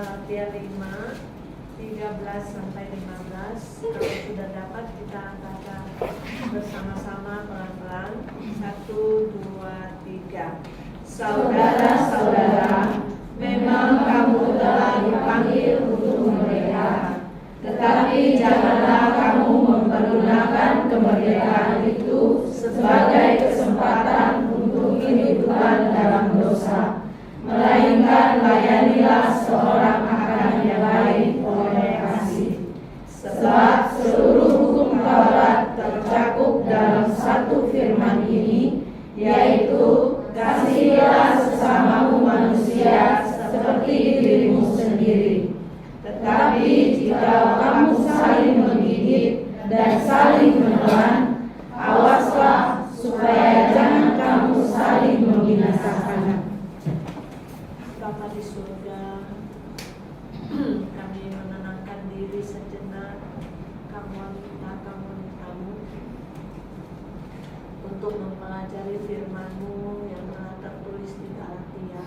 Galatia 5 13 sampai 15. Kalau sudah dapat kita baca bersama-sama pelan-pelan. 1, 2, 3. Saudara-saudara, memang kamu telah dipanggil untuk merdeka, tetapi janganlah kamu mempergunakan kemerdekaan itu sebagai kesempatan untuk kehidupan dalam dosa, melainkan layanilah seorang akan yang lain oleh kasih. Sebab seluruh hukum Taurat tercakup dalam satu firman ini, yaitu kasihilah sesamamu manusia seperti dirimu sendiri. Tetapi jika kamu saling menggigit dan saling menelan, awaslah supaya jangan kamu saling membinasakan. Bapa di surga, kami menenangkan diri sejenak. Kamu untuk mempelajari firman-Mu yang telah tertulis di Galatia.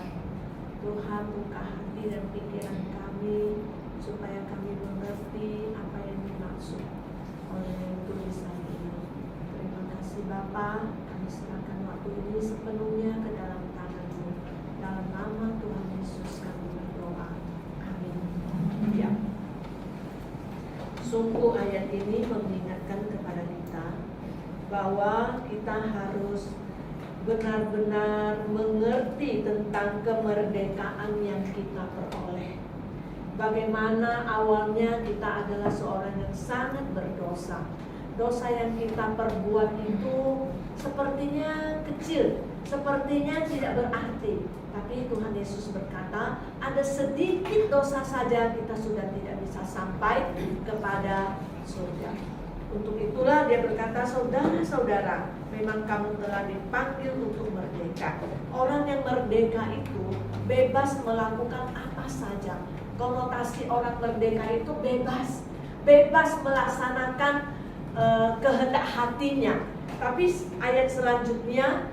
Tuhan, buka hati dan pikiran kami supaya kami mengerti apa yang dimaksud oleh tulisan ini. Terima kasih Bapa, kami serahkan waktu ini sepenuhnya ke dalam tangan-Mu. Dalam nama Tuhan Yesus kami berdoa. Amin. Ya. Sungguh ayat ini mengingatkan kepada kita bahwa kita harus benar-benar mengerti tentang kemerdekaan yang kita peroleh. Bagaimana awalnya kita adalah seorang yang sangat berdosa. Dosa yang kita perbuat itu sepertinya kecil, sepertinya tidak berarti. Tapi Tuhan Yesus berkata, ada sedikit dosa saja kita sudah tidak bisa sampai kepada surga. Untuk itulah dia berkata, saudara-saudara, memang kamu telah dipanggil untuk merdeka. Orang yang merdeka itu bebas melakukan apa saja. Konotasi orang merdeka itu bebas melaksanakan kehendak hatinya. Tapi ayat selanjutnya,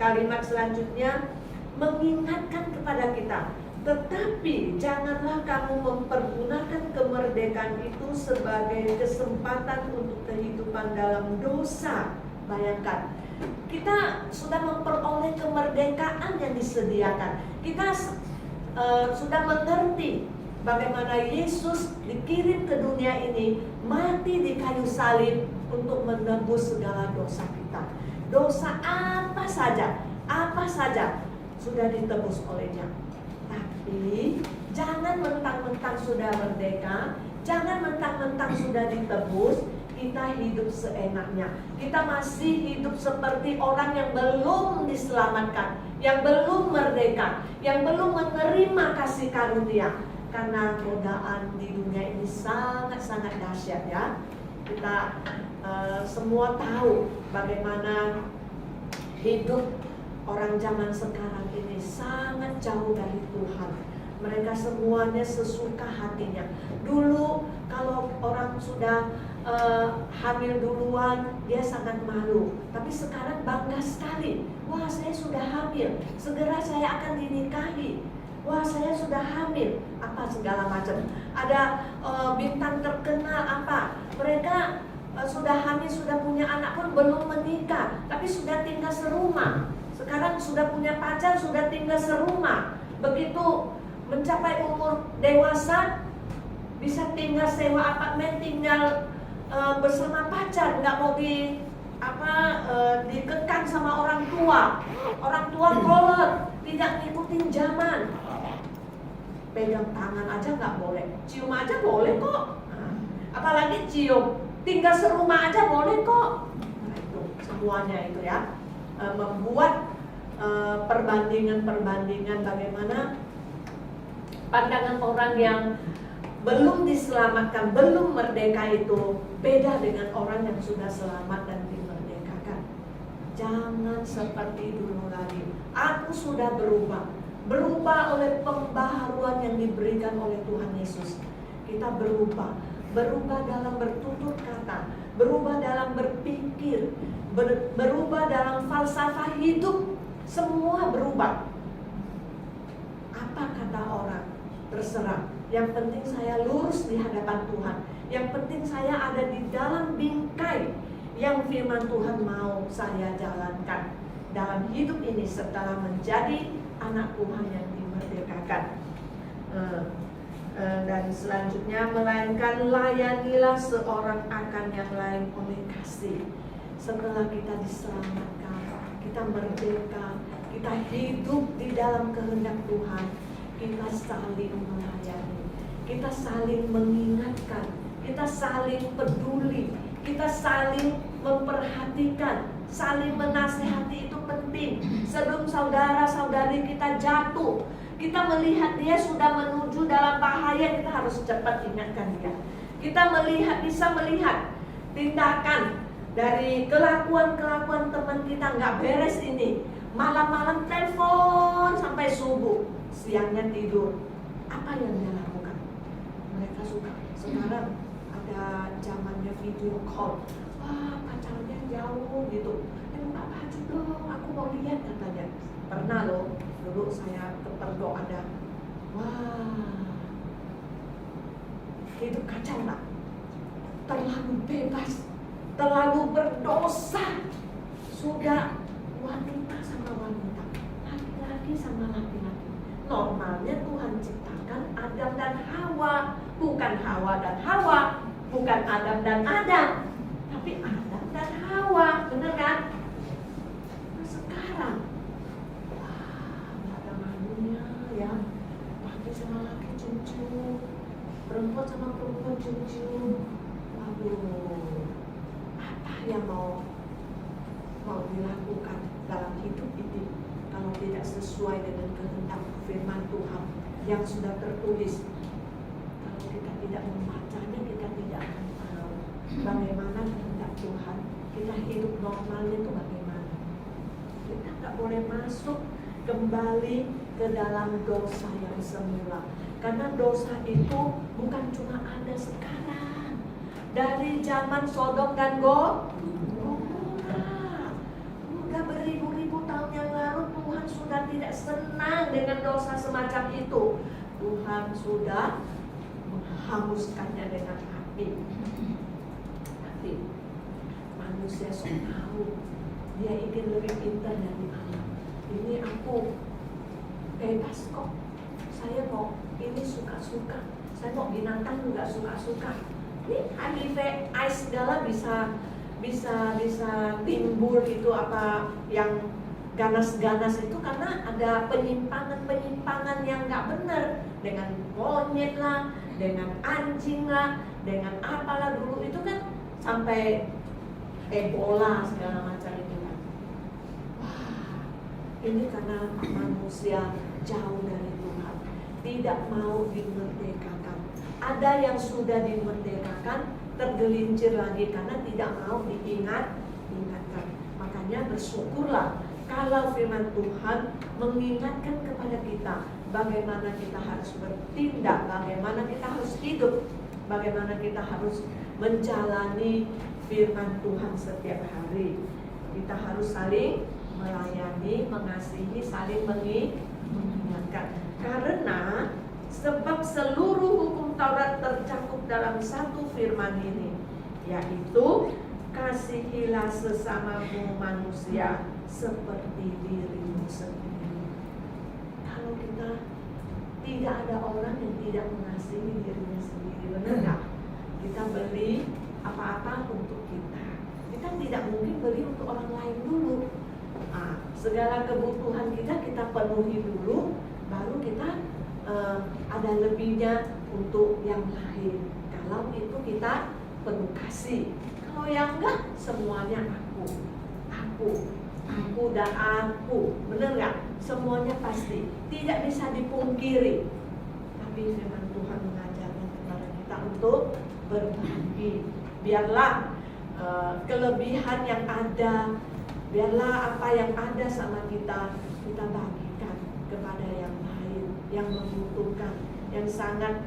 kalimat selanjutnya mengingatkan kepada kita, tetapi janganlah kamu mempergunakan kemerdekaan itu sebagai kesempatan untuk kehidupan dalam dosa. Bayangkan, kita sudah memperoleh kemerdekaan yang disediakan. Kita sudah mengerti bagaimana Yesus dikirim ke dunia ini, mati di kayu salib untuk menebus segala dosa kita. Dosa apa saja sudah ditebus olehnya. Tapi jangan mentang-mentang sudah merdeka, jangan mentang-mentang sudah ditebus, kita hidup seenaknya. Kita masih hidup seperti orang yang belum diselamatkan, yang belum merdeka, yang belum menerima kasih karunia. Karena godaan di dunia ini sangat-sangat dahsyat ya. Kita semua tahu bagaimana hidup orang zaman sekarang ini sangat jauh dari Tuhan. Mereka semuanya sesuka hatinya. Dulu kalau orang sudah hamil duluan, dia sangat malu. Tapi sekarang bangga sekali. Wah, saya sudah hamil, segera saya akan dinikahi. Wah, saya sudah hamil, apa segala macam. Ada bintang terkenal apa. Mereka sudah hamil, sudah punya anak pun belum menikah, tapi sudah tinggal serumah. Sekarang sudah punya pacar, sudah tinggal serumah. Begitu mencapai umur dewasa, bisa tinggal sewa apartemen, tinggal bersama pacar, nggak mau dikekang sama orang tua. Orang tua kolot, tidak ngikutin zaman. Pegang tangan aja nggak boleh, cium aja boleh kok. Apalagi cium, tinggal serumah aja boleh kok. Nah, itu semuanya itu ya. Membuat perbandingan bagaimana pandangan orang yang belum diselamatkan, belum merdeka itu beda dengan orang yang sudah selamat dan dimerdekakan. Jangan seperti dulu lagi. Aku sudah berubah oleh pembaharuan yang diberikan oleh Tuhan Yesus. Kita berubah dalam bertutur kata, berubah dalam berpikir, berubah dalam falsafah hidup. Semua berubah. Apa Apa kata orang? Terserah. Yang penting saya lurus di hadapan Tuhan. Yang penting saya ada di dalam bingkai yang firman Tuhan mau saya jalankan dalam hidup ini setelah menjadi anak Tuhan yang dimerdekakan. Dan selanjutnya, melainkan layanilah seorang akan yang lain oleh kasih. Setelah kita diselamatkan, kita merdeka, kita hidup di dalam kehendak Tuhan, kita saling melayani, kita saling mengingatkan, kita saling peduli, kita saling memperhatikan, saling menasihati. Itu penting. Sebelum saudara-saudari kita jatuh, kita melihat dia sudah menuju dalam bahaya, kita harus cepat ingatkan dia. Kita bisa melihat tindakan dari kelakuan teman kita nggak beres ini. Malam-malam telepon sampai subuh, siangnya tidur. Apa yang dia lakukan? Mereka suka. Sekarang ada zamannya video call. Wah, pacarnya jauh gitu. Buka baju dong, aku mau lihat katanya. Pernah loh, dulu saya kepergok ada. Wah, hidup kacau lah. Terlalu bebas, terlalu berdosa. Sudah wanita sama wanita, laki-laki sama laki-laki. Normalnya Tuhan ciptakan Adam dan Hawa, bukan Hawa dan Hawa, bukan Adam dan Adam, tapi Adam dan Hawa, benar kan? Nah, sekarang, wah, nggak ada malunya ya. Laki sama laki cium-cium, perempuan sama perempuan cium-cium. Waduh, apa yang mau dilakukan dalam hidup ini kalau tidak sesuai dengan kehendak firman Tuhan yang sudah tertulis? Kalau kita tidak membacanya, kita tidak akan tahu bagaimana kehendak Tuhan. Kita hidup normalnya itu bagaimana. Kita nggak boleh masuk kembali ke dalam dosa yang semula, karena dosa itu bukan cuma ada sekarang. Dari zaman Sodom dan Gomora, udah beribu-ribu tahun yang lalu Tuhan sudah tidak senang dengan dosa semacam itu. Tuhan sudah menghanguskannya dengan api. Tapi manusia sok tahu, dia ingin lebih pintar dari Allah. Ini aku bebas kok, saya mau ini suka-suka, saya mau binatang juga suka-suka. Ini HIV AIDS segala bisa timbul itu apa yang ganas-ganas itu karena ada penyimpangan yang nggak benar dengan monyet lah, dengan anjing lah, dengan apalah dulu itu kan sampai Ebola segala macam itu kan. Wah, ini karena manusia jauh dari Tuhan, tidak mau dimerdekakan. Ada yang sudah dimerdekakan, tergelincir lagi karena tidak mau diingatkan. Makanya bersyukurlah kalau firman Tuhan mengingatkan kepada kita bagaimana kita harus bertindak, bagaimana kita harus hidup, bagaimana kita harus menjalani firman Tuhan setiap hari. Kita harus saling melayani, mengasihi, saling mengingatkan. Karena sebab seluruh hukum Taurat tercakup dalam satu firman ini, yaitu kasihilah sesamamu manusia seperti dirimu sendiri. Kalau kita tidak ada orang yang tidak mengasihi dirinya sendiri, benar nggak? Kita beli apa-apa untuk kita tidak mungkin beli untuk orang lain dulu. Segala kebutuhan kita penuhi dulu, baru kita ada lebihnya untuk yang lain. Kalau itu kita penuh kasih. Kalau yang enggak, semuanya aku dan aku, benar nggak? Semuanya pasti, tidak bisa dipungkiri. Tapi firman Tuhan mengajarkan kepada kita untuk berbagi. Biarlah kelebihan yang ada, biarlah apa yang ada sama kita bagikan kepada yang lain, yang membutuhkan, yang sangat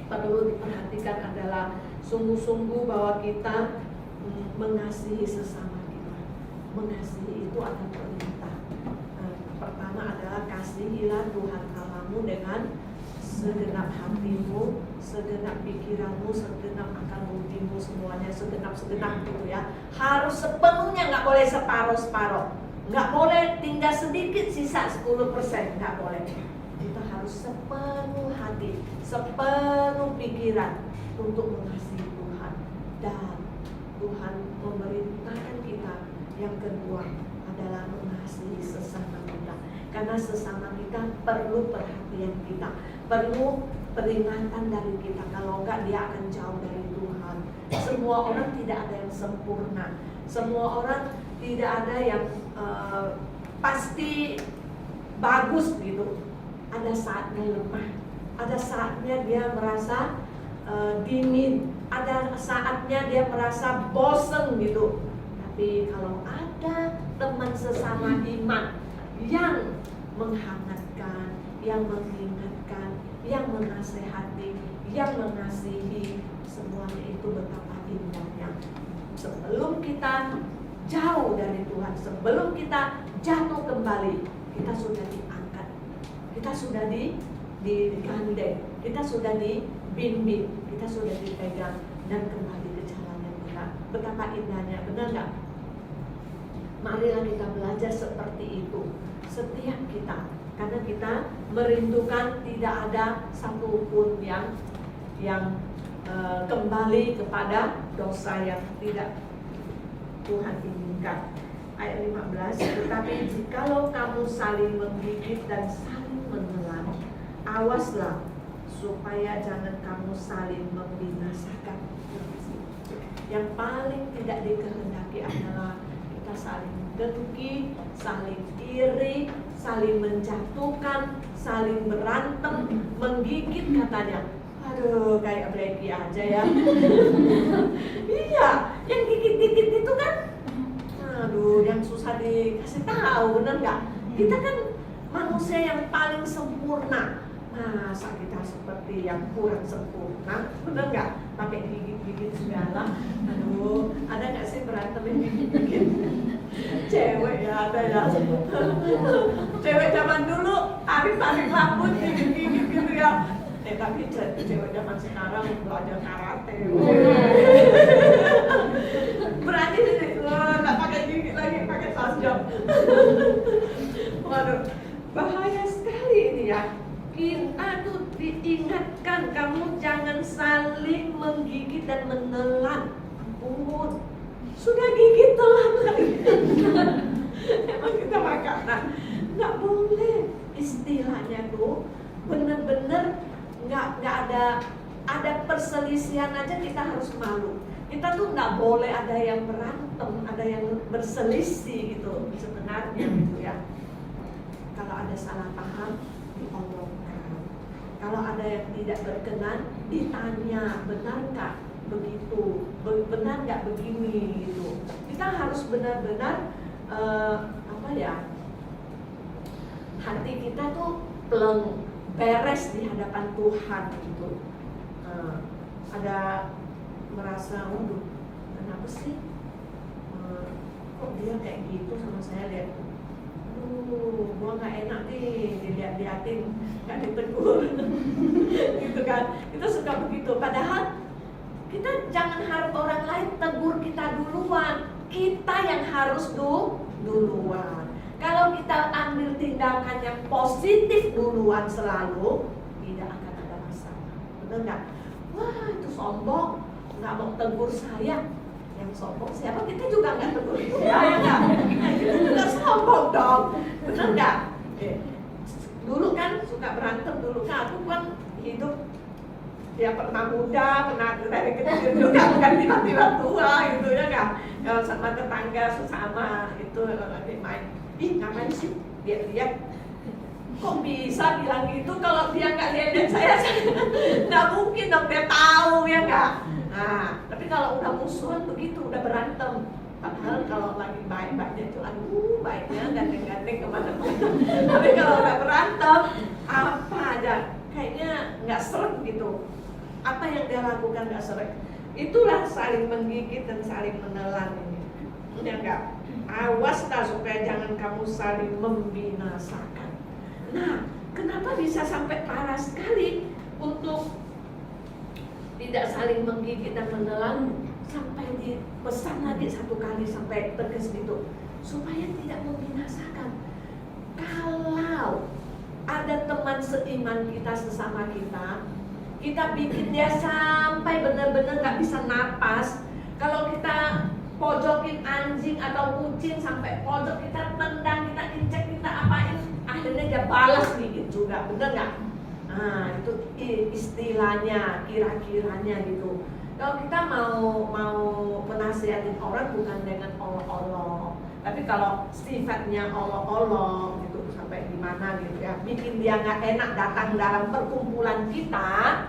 perlu diperhatikan adalah sungguh-sungguh bahwa kita mengasihi sesama kita. mengasihi itu ada perintah. Pertama adalah kasihilah Tuhan Allahmu dengan segenap hatimu, segenap pikiranmu, segenap akal budimu, semuanya segenap gitu ya. Harus sepenuhnya, nggak boleh separuh-separuh, nggak boleh tinggal sedikit sisa 10%, nggak boleh. Kita harus sepenuh hati, sepenuh pikiran untuk mengasihi Tuhan. Dan Tuhan memerintahkan kita yang kedua adalah mengasihi sesama kita, karena sesama kita perlu perhatian kita, perlu peringatan dari kita. Kalau enggak, dia akan jauh dari Tuhan. Semua orang tidak ada yang sempurna, semua orang tidak ada yang pasti bagus gitu. Ada saatnya lemah, ada saatnya dia merasa dingin, ada saatnya dia merasa bosen gitu. Tapi kalau ada teman sesama iman yang menghangatkan, yang mengingatkan, yang menasehati, yang mengasihi, semuanya itu betapa indahnya. Sebelum kita jauh dari Tuhan, sebelum kita jatuh kembali, kita sudah diangkat, kita sudah digandeng, kita sudah dibimbing, kita sudah dipegang dan kembali ke jalan yang benar. Betapa indahnya, benar nggak? Marilah kita belajar seperti itu setiap kita, karena kita merindukan tidak ada satupun yang kembali kepada dosa yang tidak Tuhan inginkan. Ayat 15, tetapi jikalau kamu saling menggigit dan saling menelan, awaslah supaya jangan kamu saling membinasakan. Yang paling tidak dikehendaki adalah kita saling dengki, saling iri, saling menjatuhkan, saling berantem, menggigit katanya. Aduh, kayak Blackie aja ya. Iya, yang gigit-gigit itu kan, aduh, yang susah dikasih tahu, bener nggak? Kita kan manusia yang paling sempurna. Masa kita seperti yang kurang sempurna, bener nggak? Pakai gigit-gigit segala. Aduh, ada nggak sih berantem yang gigit-gigit? Cewek ya, ada ya. Cewek zaman dulu tarik-tarik rambut, gigit-gigit gitu ya. Tapi cewek zaman sekarang belajar karate. Berarti nggak pakai gigit lagi, pakai tasjam. Waduh, bahaya sekali ini ya. Kita tuh diingatkan, kamu jangan saling menggigit dan menelan. Ampun, sudah gigit telan lagi. Emang kita makan. Nah, nggak boleh. Istilahnya tuh bener-bener nggak ada perselisihan aja kita harus malu. Kita tuh nggak boleh ada yang berantem, ada yang berselisih gitu sebenarnya gitu ya. Kalau ada salah paham, diomongkan. Kalau ada yang tidak berkenan, ditanya, benar nggak begitu, benar nggak begini gitu. Kita harus benar-benar hati kita tuh pleng, beres di hadapan Tuhan gitu. Ada merasa, waduh, kenapa sih? Kok dia kayak gitu sama saya, lihat. Gua nggak enak nih dilihat-liatin, nggak ditegur. Gitu kan? Kita suka begitu. Padahal kita jangan harap orang lain tegur kita duluan. Kita yang harus duluan. Kalau kita ambil tindakan yang positif duluan selalu, tidak akan ada masalah. Betul nggak? Wah, itu sombong, nggak mau tegur saya. Yang sombong siapa? Kita juga nggak tegur dia, ya nggak? Nah, kita juga sombong dong. Betul nggak? Dulu kan suka berantem dulu. Nah, aku kan hidup ya pernah muda, pernah dari kecil juga, bukan tiba-tiba tua gitu ya nggak? Kalau sama tetangga sesama itu lagi main. Ih, ngapain sih? Lihat-lihat. Kok bisa bilang gitu kalau dia nggak lihat saya? Nggak mungkin dong dia tahu, ya nggak? Nah, tapi kalau udah musuhan begitu, udah berantem. Padahal kalau lagi baik-baiknya itu, aduh, baiknya gandeng-gandeng kemana-mana. Tapi kalau udah berantem, apa aja, kayaknya nggak serem gitu. Apa yang dia lakukan nggak serem. Itulah saling menggigit dan saling menelan ini. Ya nggak? Awaslah supaya jangan kamu saling membinasakan. Nah, kenapa bisa sampai parah sekali untuk tidak saling menggigit dan menelan, sampai dipesan lagi satu kali sampai tegas gitu, supaya tidak membinasakan. Kalau ada teman seiman kita, sesama kita, kita bikin dia sampai benar-benar gak bisa napas. Kalau kita pojokin anjing atau kucing sampai pojok, kita tendang, kita injek, kita apain, akhirnya dia balas gigit juga, bener gak? Nah, itu istilahnya, kira-kiranya gitu. Kalau kita mau menasihatin orang bukan dengan olok-olok, tapi kalau sifatnya olok-olok gitu sampai gimana gitu ya, bikin dia nggak enak datang dalam perkumpulan kita,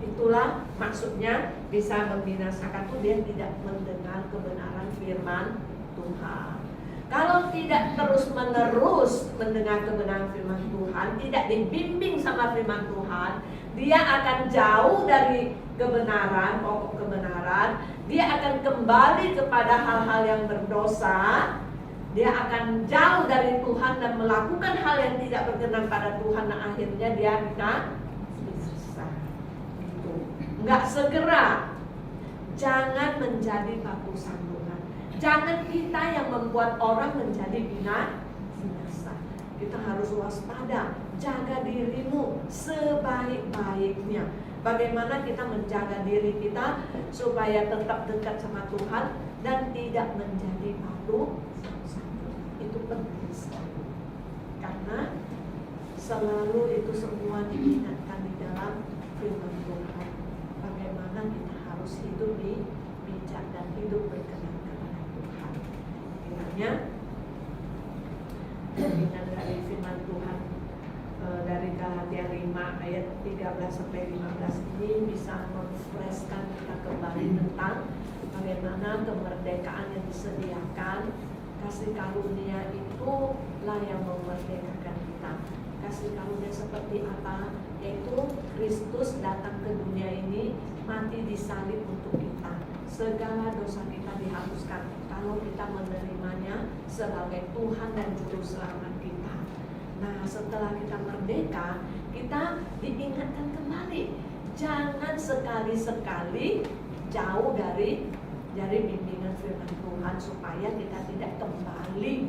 itulah maksudnya bisa membinasakan tuh dia tidak mendengar kebenaran firman Tuhan. Kalau tidak terus-menerus mendengar kebenaran firman Tuhan, tidak dibimbing sama firman Tuhan, dia akan jauh dari kebenaran, pokok kebenaran. Dia akan kembali kepada hal-hal yang berdosa. Dia akan jauh dari Tuhan dan melakukan hal yang tidak berkenan pada Tuhan, dan akhirnya dia bisa gitu. Nggak segera. Jangan menjadi batu sandungan. Jangan kita yang membuat orang menjadi binasa. Kita harus waspada. Jaga dirimu sebaik-baiknya. Bagaimana kita menjaga diri kita supaya tetap dekat sama Tuhan dan tidak menjadi batu sandungan. Itu penting sekali. Karena selalu itu semua diingatkan di dalam firman Tuhan. Bagaimana kita harus hidup di bijak dan hidup berkenan kepada Tuhan. Kiranya dengan dari firman Tuhan dari Galatia 5 ayat 13 sampai 15 ini bisa memfreshkan kita kembali tentang bagaimana kemerdekaan yang disediakan. Kasih karunia itulah yang memerdekakan kita. Kasih karunia seperti apa? Yaitu Kristus datang ke dunia ini, mati di salib untuk kita. Segala dosa kita dihapuskan kalau kita menerimanya sebagai Tuhan dan Juru Selamat kita. Nah, setelah kita merdeka, kita diingatkan kembali. Jangan sekali-sekali jauh dari bimbingan firman Tuhan, supaya kita tidak kembali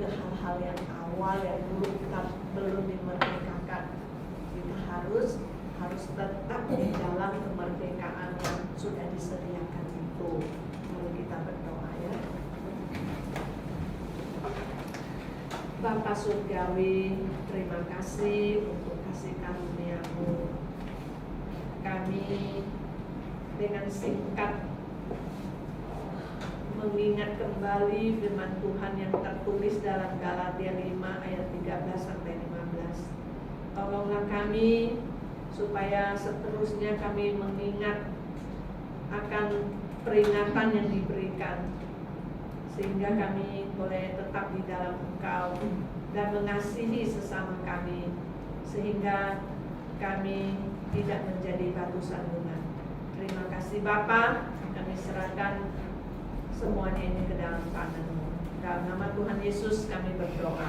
ke hal-hal yang awal yang dulu kita belum dimerdekakan. Kita harus tetap di dalam kemerdekaan yang sudah disediakan itu. Mari kita berdoa ya. Bapa Surgawi, terima kasih untuk kasih karunia-Mu. Kami dengan singkat mengingat kembali firman Tuhan yang tertulis dalam Galatia 5 ayat 13 sampai 15. Tolonglah kami supaya seterusnya kami mengingat akan peringatan yang diberikan, sehingga kami boleh tetap di dalam Engkau dan mengasihi sesama kami, sehingga kami tidak menjadi batu sandungan. Terima kasih Bapa, kami serahkan semuanya ini ke dalam tangan-Mu. Dalam nama Tuhan Yesus kami berdoa.